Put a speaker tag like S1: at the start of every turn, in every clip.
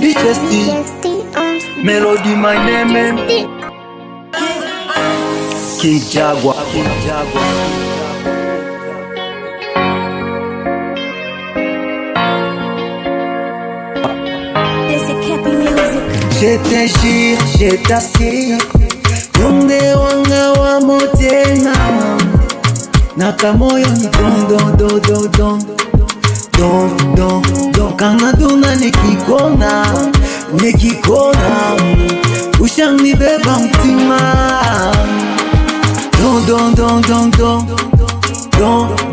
S1: BJST Melody, my name King Jaguar. Je te jure, je t'assure, Munde wanga wa motema Naka moyo ni don Kana duna nikikona Ushang mi beba mtima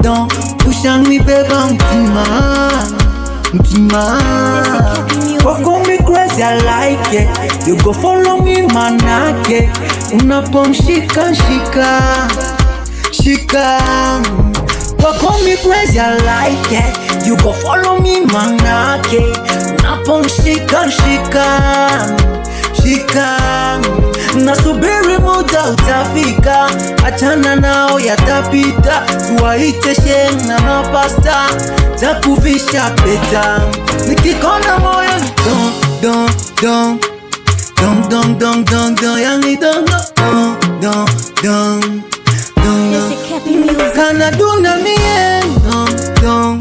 S1: Don Ushang mi beba mtima Wako me crazy, I like it. You go follow me manake. Unapomshika shika. Wako me crazy, I like it. You go follow me manake. Unapomshika shika. Nasubiri muda utafika, achana nao yatapita. Tuwaite sheng na mapasta, takuvisha peta. Nikikona moyo don yani don Kana duna mie don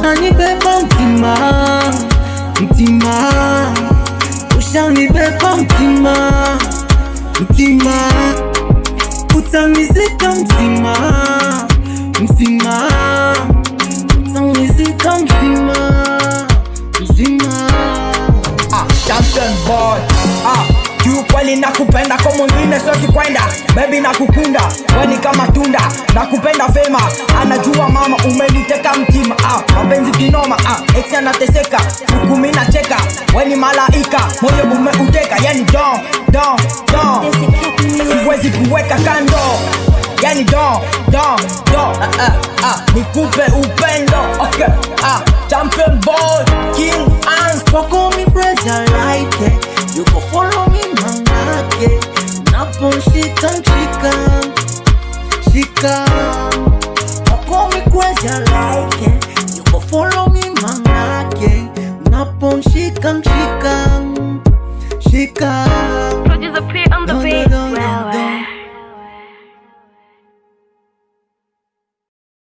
S1: Ani beba mtima Ushani beba mtima Utanizika mtima Utanizika mtima
S2: Champion boy, kiukweli nakupenda kwa mwingine siwezi kwenda. Baby nakukunda, weni kama tunda. Nakupenda vema, anajua mama umeniteka mtima. Mapenzi kinoma, ex anateseka, huku mimi nacheka. Weni malaika, moyo umeuteka. Yani don siwezi kuweka kando. Yani don nikupe upendo. Okay, champion boy, king